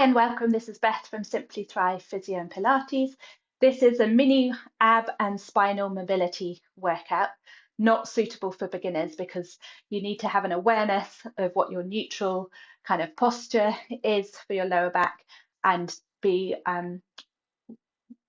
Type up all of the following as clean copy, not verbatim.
and welcome. This is Beth from Simply Thrive Physio and Pilates. This is a mini ab and spinal mobility workout, not suitable for beginners because you need to have an awareness of what your neutral kind of posture is for your lower back and be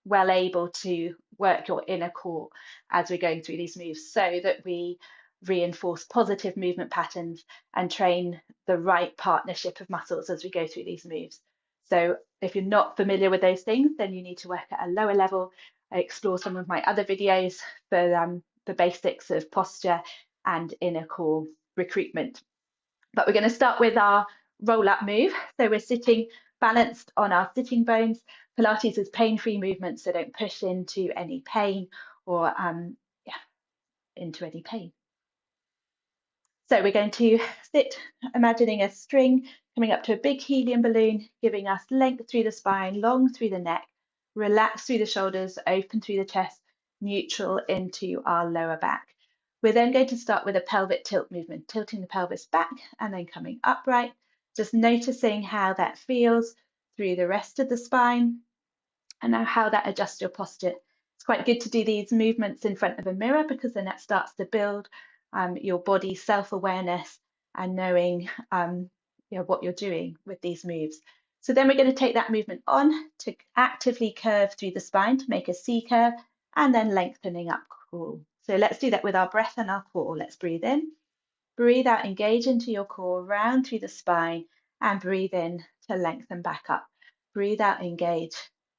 well able to work your inner core as we're going through these moves so that we reinforce positive movement patterns and train the right partnership of muscles as we go through these moves. So if you're not familiar with those things, then you need to work at a lower level. I explore some of my other videos for the basics of posture and inner core recruitment. But we're going to start with our roll-up move. So we're sitting balanced on our sitting bones. Pilates is pain-free movement, so don't push into any pain or into any pain. So we're going to sit, imagining a string coming up to a big helium balloon, giving us length through the spine, long through the neck, relax through the shoulders, open through the chest, neutral into our lower back. We're then going to start with a pelvic tilt movement, tilting the pelvis back and then coming upright, just noticing how that feels through the rest of the spine and now how that adjusts your posture. It's quite good to do these movements in front of a mirror because then that starts to build your body's self-awareness and knowing what you're doing with these moves. So then we're going to take that movement on to actively curve through the spine to make a C curve and then lengthening up core. So let's do that with our breath and our core. Let's breathe in, breathe out, engage into your core, round through the spine and breathe in to lengthen back up. Breathe out, engage,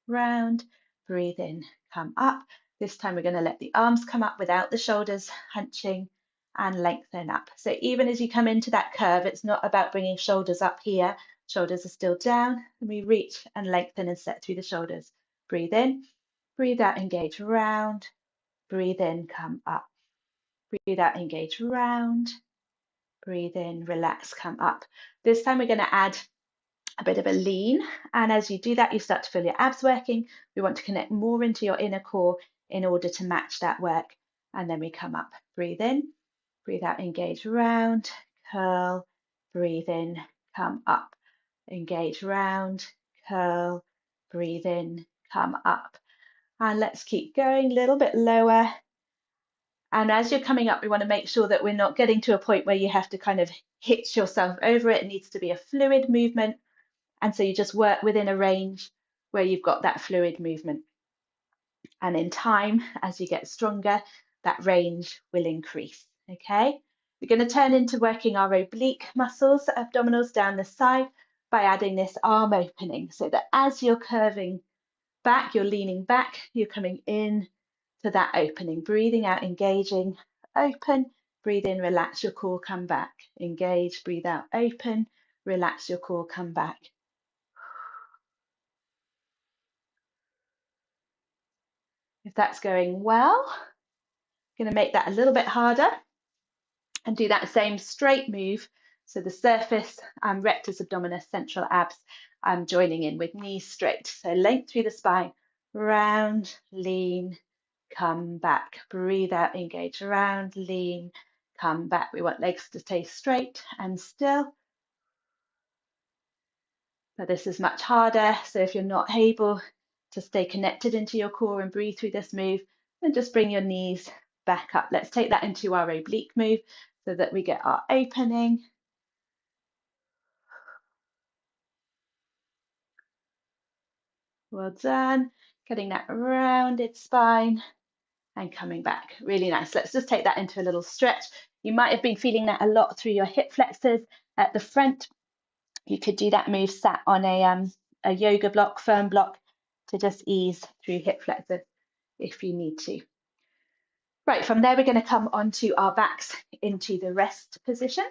round, breathe in, come up. This time we're going to let the arms come up without the shoulders hunching and lengthen up. So even as you come into that curve, it's not about bringing shoulders up here. Shoulders are still down. And we reach and lengthen and set through the shoulders. Breathe in, breathe out, engage, round, breathe in, come up. Breathe out, engage, round, breathe in, relax, come up. This time we're going to add a bit of a lean, and as you do that you start to feel your abs working. We want to connect more into your inner core in order to match that work, and then we come up. Breathe in, breathe out, engage, round, curl, breathe in, come up, engage, round, curl, breathe in, come up. And let's keep going a little bit lower. And as you're coming up, we want to make sure that we're not getting to a point where you have to kind of hitch yourself over it. It needs to be a fluid movement. And so you just work within a range where you've got that fluid movement. And in time, as you get stronger, that range will increase, okay? We're going to turn into working our oblique muscles, abdominals down the side by adding this arm opening so that as you're curving back, you're leaning back, you're coming in to that opening, breathing out, engaging, open, breathe in, relax your core, come back, engage, breathe out, open, relax your core, come back. If that's going well, I'm going to make that a little bit harder and do that same straight move. So the surface, rectus abdominis, central abs, I'm joining in with knees straight. So length through the spine, round, lean, come back, breathe out, engage, round, lean, come back. We want legs to stay straight and still. But this is much harder. So if you're not able to stay connected into your core and breathe through this move, then just bring your knees back up. Let's take that into our oblique move so that we get our opening. Well done. Getting that rounded spine and coming back. Really nice. Let's just take that into a little stretch. You might have been feeling that a lot through your hip flexors at the front. You could do that move sat on a yoga block, firm block, to just ease through hip flexors if you need to. Right, from there we're going to come onto our backs into the rest position.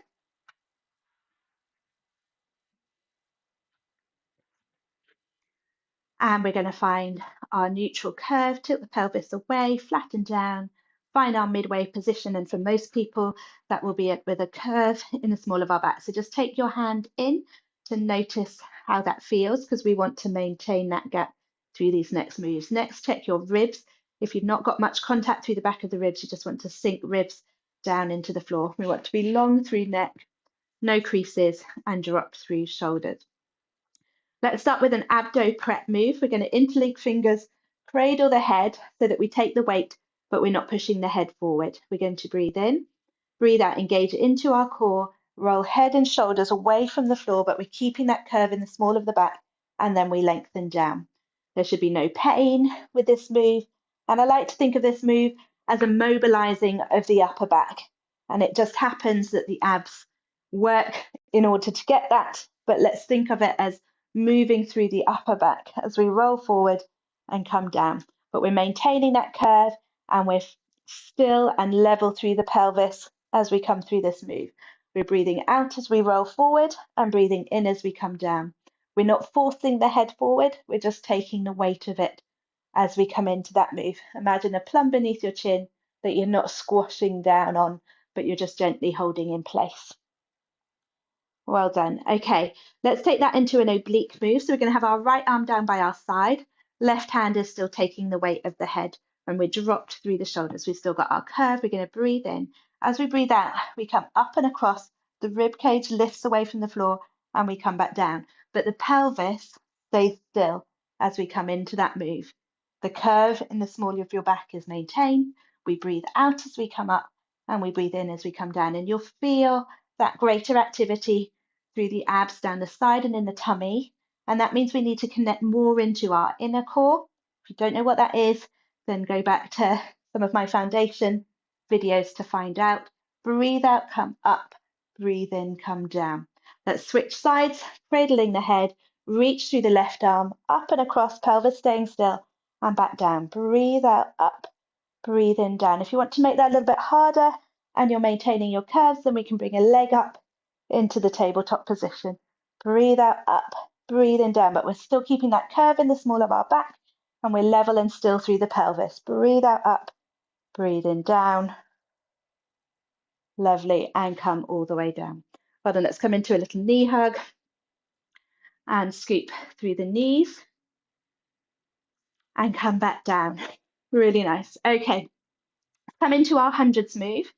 And we're going to find our neutral curve, tilt the pelvis away, flatten down, find our midway position. And for most people, that will be with a curve in the small of our back. So just take your hand in to notice how that feels, because we want to maintain that gap through these next moves. Next, check your ribs. If you've not got much contact through the back of the ribs, you just want to sink ribs down into the floor. We want to be long through neck, no creases, and drop through shoulders. Let's start with an abdo prep move. We're going to interlink fingers, cradle the head so that we take the weight, but we're not pushing the head forward. We're going to breathe in, breathe out, engage into our core, roll head and shoulders away from the floor, but we're keeping that curve in the small of the back, and then we lengthen down. There should be no pain with this move. And I like to think of this move as a mobilizing of the upper back. And it just happens that the abs work in order to get that. But let's think of it as moving through the upper back as we roll forward and come down. But we're maintaining that curve, and we're still and level through the pelvis as we come through this move. We're breathing out as we roll forward and breathing in as we come down. We're not forcing the head forward, we're just taking the weight of it as we come into that move. Imagine a plum beneath your chin that you're not squashing down on, but you're just gently holding in place. Well done. Okay, let's take that into an oblique move. So we're going to have our right arm down by our side. Left hand is still taking the weight of the head, and we're dropped through the shoulders. We've still got our curve. We're going to breathe in. As we breathe out, we come up and across. The rib cage lifts away from the floor, and we come back down. But the pelvis stays still as we come into that move. The curve in the small of your back is maintained. We breathe out as we come up, and we breathe in as we come down. And you'll feel that greater activity through the abs down the side and in the tummy. And that means we need to connect more into our inner core. If you don't know what that is, then go back to some of my foundation videos to find out. Breathe out, come up. Breathe in, come down. Let's switch sides, cradling the head, reach through the left arm, up and across, pelvis staying still, and back down. Breathe out, up. Breathe in, down. If you want to make that a little bit harder, and you're maintaining your curves, then we can bring a leg up into the tabletop position. Breathe out, up, breathe in, down, but we're still keeping that curve in the small of our back, and we're level and still through the pelvis. Breathe out, up, breathe in, down. Lovely, and come all the way down. Well then, let's come into a little knee hug and scoop through the knees and come back down. Really nice. Okay, come into our hundreds move.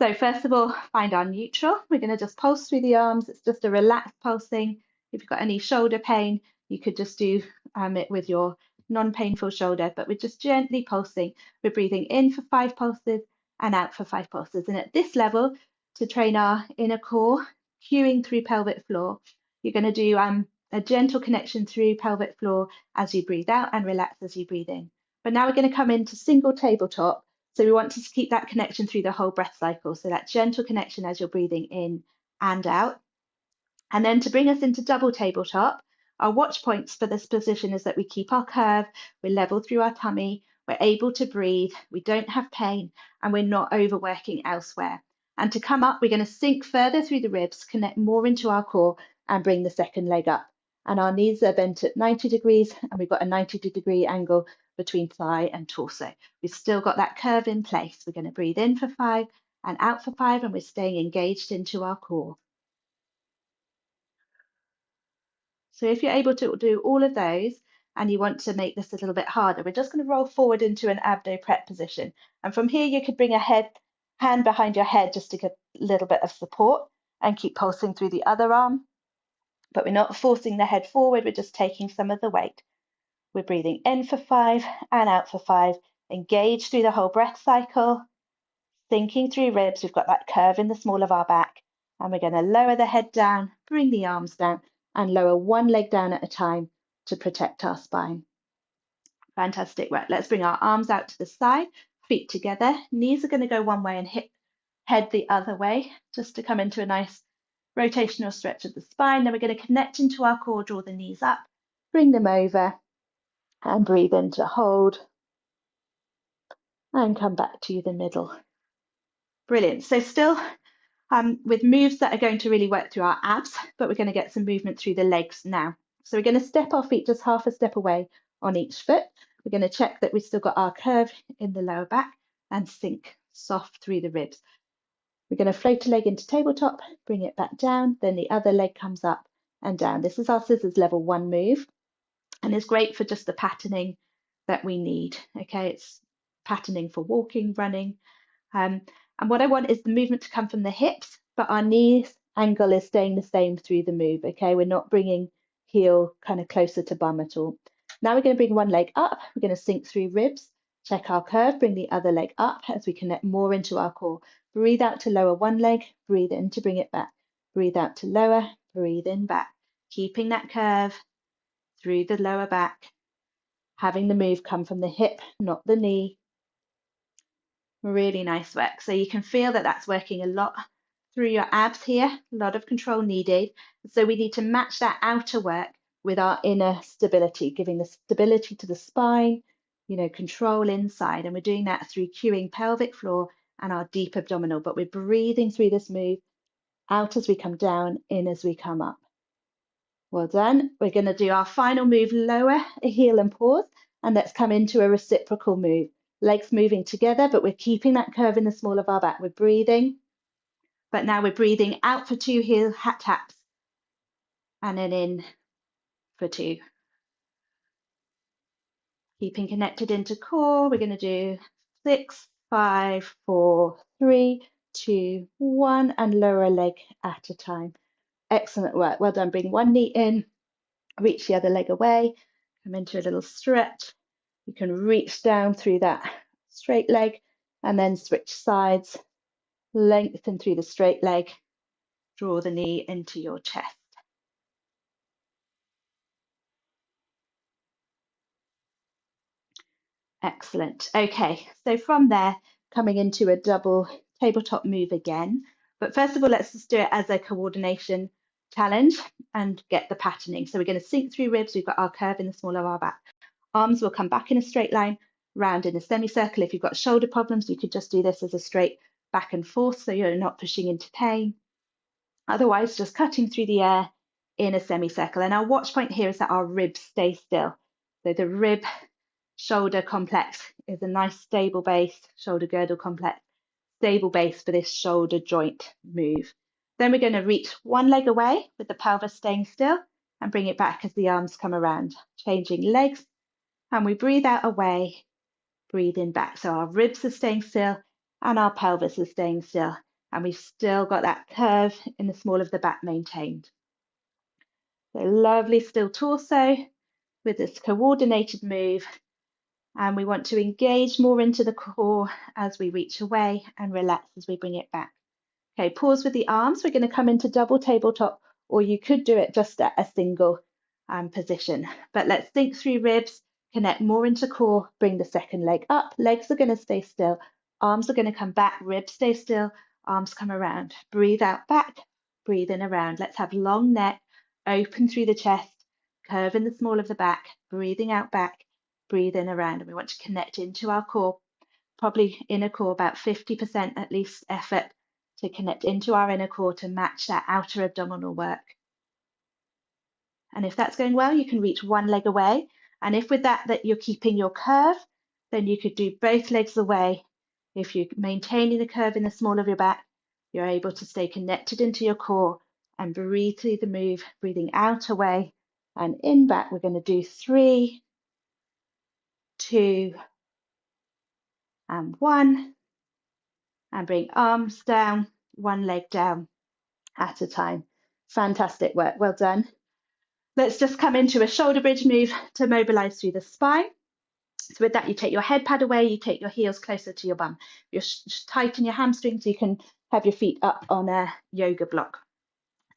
So first of all, find our neutral. We're going to just pulse through the arms. It's just a relaxed pulsing. If you've got any shoulder pain, you could just do it with your non-painful shoulder, but we're just gently pulsing. We're breathing in for 5 pulses and out for 5 pulses. And at this level, to train our inner core, cueing through pelvic floor, you're going to do a gentle connection through pelvic floor as you breathe out and relax as you breathe in. But now we're going to come into single tabletop. So we want to keep that connection through the whole breath cycle. So that gentle connection as you're breathing in and out. And then to bring us into double tabletop, our watch points for this position is that we keep our curve, we're level through our tummy, we're able to breathe, we don't have pain, and we're not overworking elsewhere. And to come up, we're going to sink further through the ribs, connect more into our core, and bring the second leg up. And our knees are bent at 90 degrees, and we've got a 90-degree angle between thigh and torso. We've still got that curve in place. We're going to breathe in for 5 and out for 5, and we're staying engaged into our core. So if you're able to do all of those and you want to make this a little bit harder, we're just going to roll forward into an abdo prep position. And from here, you could bring a hand behind your head just to get a little bit of support and keep pulsing through the other arm. But we're not forcing the head forward, we're just taking some of the weight. We're breathing in for 5 and out for 5. Engage through the whole breath cycle, sinking through ribs. We've got that curve in the small of our back. And we're going to lower the head down, bring the arms down, and lower one leg down at a time to protect our spine. Fantastic. Right, let's bring our arms out to the side, feet together. Knees are going to go one way and head the other way, just to come into a nice rotational stretch of the spine. Then we're going to connect into our core, draw the knees up, bring them over, and breathe in to hold, and come back to the middle. Brilliant. So still with moves that are going to really work through our abs, but we're going to get some movement through the legs now. So we're going to step our feet just half a step away on each foot. We're going to check that we've still got our curve in the lower back and sink soft through the ribs. We're going to float a leg into tabletop, bring it back down, then the other leg comes up and down. This is our scissors level 1 move, and it's great for just the patterning that we need. Okay, it's patterning for walking, running. And what I want is the movement to come from the hips, but our knees angle is staying the same through the move. Okay, we're not bringing heel kind of closer to bum at all. Now we're going to bring one leg up. We're going to sink through ribs, check our curve, bring the other leg up as we connect more into our core. Breathe out to lower one leg, breathe in to bring it back. Breathe out to lower, breathe in back. Keeping that curve through the lower back, having the move come from the hip, not the knee. Really nice work. So you can feel that that's working a lot through your abs here, a lot of control needed. So we need to match that outer work with our inner stability, giving the stability to the spine, control inside. And we're doing that through cueing pelvic floor and our deep abdominal, but we're breathing through this move, out as we come down, in as we come up. Well done. We're going to do our final move, lower a heel and pause, and let's come into a reciprocal move. Legs moving together, but we're keeping that curve in the small of our back. We're breathing, but now we're breathing out for 2 heel hat taps, and then in for 2. Keeping connected into core, we're going to do 6, 5, 4, 3, 2, 1, and lower a leg at a time. Excellent work. Well done. Bring one knee in, reach the other leg away, come into a little stretch. You can reach down through that straight leg and then switch sides, lengthen through the straight leg, draw the knee into your chest. Excellent. Okay, so from there, coming into a double tabletop move again. But first of all, let's just do it as a coordination challenge and get the patterning. So we're going to sink through ribs. We've got our curve in the small of our back. Arms will come back in a straight line, round in a semicircle. If you've got shoulder problems, you could just do this as a straight back and forth so you're not pushing into pain. Otherwise, just cutting through the air in a semicircle. And our watch point here is that our ribs stay still. So the rib shoulder complex is a nice stable base, shoulder girdle complex, stable base for this shoulder joint move. Then we're going to reach one leg away with the pelvis staying still and bring it back as the arms come around, changing legs. And we breathe out away, breathe in back. So our ribs are staying still and our pelvis is staying still. And we've still got that curve in the small of the back maintained. So lovely still torso with this coordinated move. And we want to engage more into the core as we reach away and relax as we bring it back. Okay, pause with the arms. We're going to come into double tabletop, or you could do it just at a single position. But let's sink through ribs, connect more into core, bring the second leg up. Legs are going to stay still. Arms are going to come back, ribs stay still, arms come around. Breathe out back, breathe in around. Let's have long neck, open through the chest, curve in the small of the back, breathing out back, breathe in around. And we want to connect into our core, probably inner core, about 50% at least effort to connect into our inner core to match that outer abdominal work. And if that's going well, you can reach one leg away. And if with that you're keeping your curve, then you could do both legs away. If you're maintaining the curve in the small of your back, you're able to stay connected into your core and breathe through the move, breathing out away and in back. We're going to do 3, 2, and 1. And bring arms down, one leg down at a time. Fantastic work, well done. Let's just come into a shoulder bridge move to mobilize through the spine. So with that, you take your head pad away, you take your heels closer to your bum. You tighten your hamstrings so you can have your feet up on a yoga block.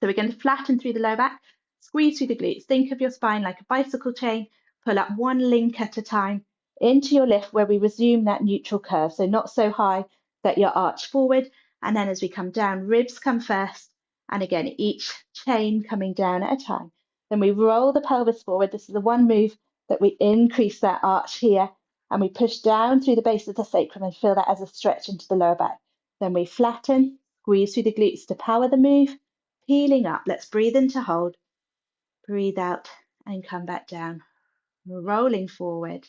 So we're going to flatten through the lower back, squeeze through the glutes. Think of your spine like a bicycle chain. Pull up one link at a time into your lift where we resume that neutral curve. So not so high that you're arched forward. And then as we come down, ribs come first. And again, each chain coming down at a time. Then we roll the pelvis forward. This is the one move that we increase that arch here. And we push down through the base of the sacrum and feel that as a stretch into the lower back. Then we flatten, squeeze through the glutes to power the move. Peeling up. Let's breathe in to hold. Breathe out and come back down. Rolling forward.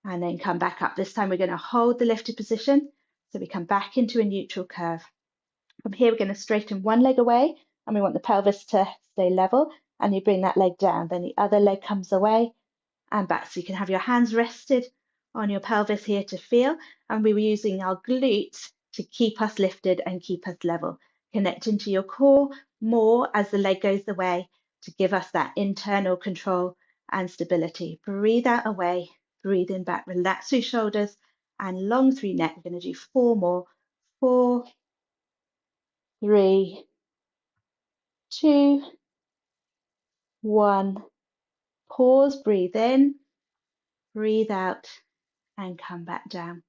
And then come back up. This time we're going to hold the lifted position. So we come back into a neutral curve. From here, we're going to straighten one leg away. And we want the pelvis to stay level. And you bring that leg down. Then the other leg comes away and back. So you can have your hands rested on your pelvis here to feel. And we were using our glutes to keep us lifted and keep us level. Connect into your core more as the leg goes away to give us that internal control and stability. Breathe out away, breathe in back, relax through shoulders and long through neck. We're going to do 4 more. 4, 3, 2, 1. Pause, breathe in, breathe out, and come back down.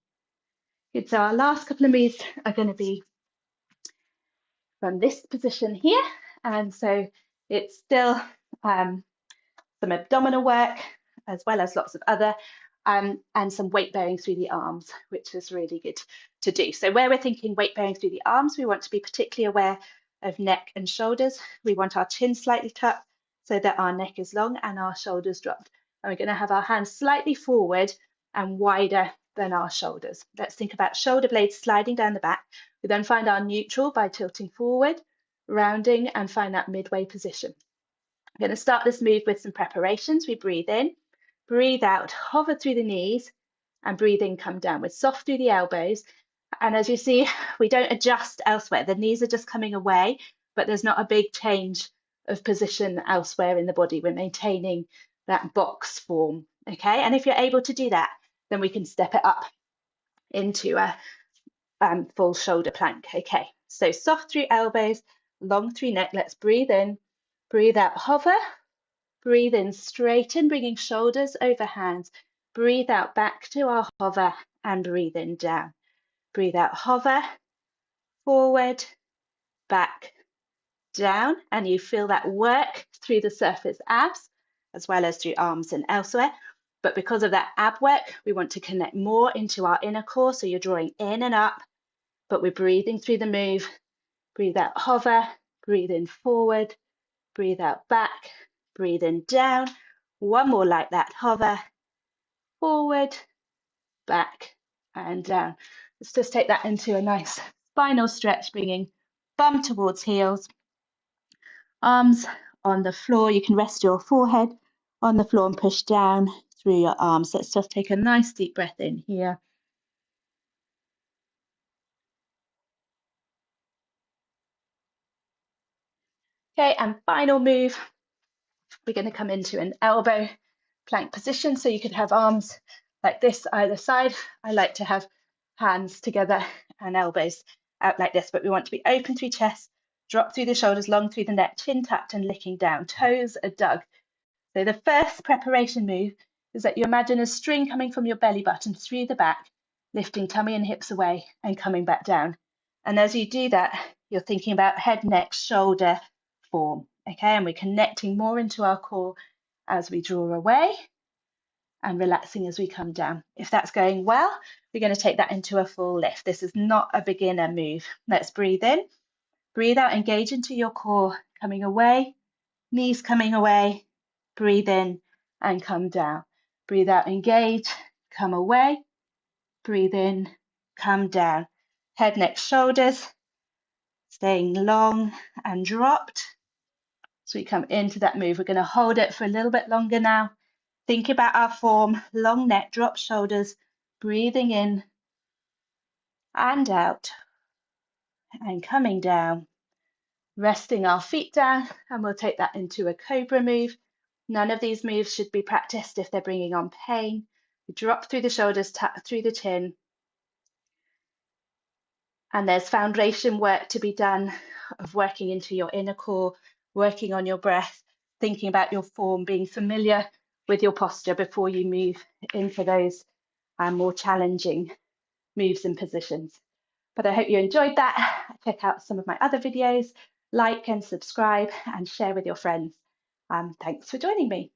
Good, so our last couple of moves are going to be from this position here. And so it's still some abdominal work, as well as lots of other, and some weight bearing through the arms, which is really good to do. So where we're thinking weight bearing through the arms, we want to be particularly aware of neck and shoulders. We want our chin slightly tucked so that our neck is long and our shoulders dropped. And we're going to have our hands slightly forward and wider than our shoulders. Let's think about shoulder blades sliding down the back. We then find our neutral by tilting forward, rounding, and find that midway position. I'm going to start this move with some preparations. We breathe in, breathe out, hover through the knees, and breathe in, come down. We're soft through the elbows. And as you see, we don't adjust elsewhere. The knees are just coming away, but there's not a big change of position elsewhere in the body. We're maintaining that box form, okay? And if you're able to do that, then we can step it up into a full shoulder plank, okay? So soft through elbows, long through neck. Let's breathe in, breathe out, hover. Breathe in, straighten, bringing shoulders over hands. Breathe out, back to our hover, and breathe in, down. Breathe out, hover, forward, back, down. And you feel that work through the surface abs, as well as through arms and elsewhere. But because of that ab work, we want to connect more into our inner core. So you're drawing in and up, but we're breathing through the move. Breathe out, hover, breathe in, forward, breathe out, back, breathe in, down. One more like that, hover, forward, back, and down. Let's just take that into a nice spinal stretch, bringing bum towards heels, arms on the floor. You can rest your forehead on the floor and push down through your arms. Let's just take a nice deep breath in here. Okay, and final move. We're going to come into an elbow plank position. So you could have arms like this either side. I like to have hands together and elbows out like this, but we want to be open through chest, drop through the shoulders, long through the neck, chin tucked and licking down, toes are dug. So the first preparation move is that you imagine a string coming from your belly button through the back, lifting tummy and hips away and coming back down. And as you do that, you're thinking about head, neck, shoulder form. Okay, and we're connecting more into our core as we draw away and relaxing as we come down. If that's going well, we're going to take that into a full lift. This is not a beginner move. Let's breathe in, breathe out, engage into your core, coming away, knees coming away, breathe in and come down. Breathe out, engage, come away, breathe in, come down. Head, neck, shoulders, staying long and dropped. So we come into that move. We're going to hold it for a little bit longer now. Think about our form, long neck, drop shoulders, breathing in and out and coming down, resting our feet down, and we'll take that into a cobra move. None of these moves should be practiced if they're bringing on pain. We drop through the shoulders, tap through the chin, and there's foundation work to be done of working into your inner core, working on your breath, thinking about your form, being familiar with your posture before you move into those more challenging moves and positions. But I hope you enjoyed that. Check out some of my other videos, like and subscribe and share with your friends. Thanks for joining me.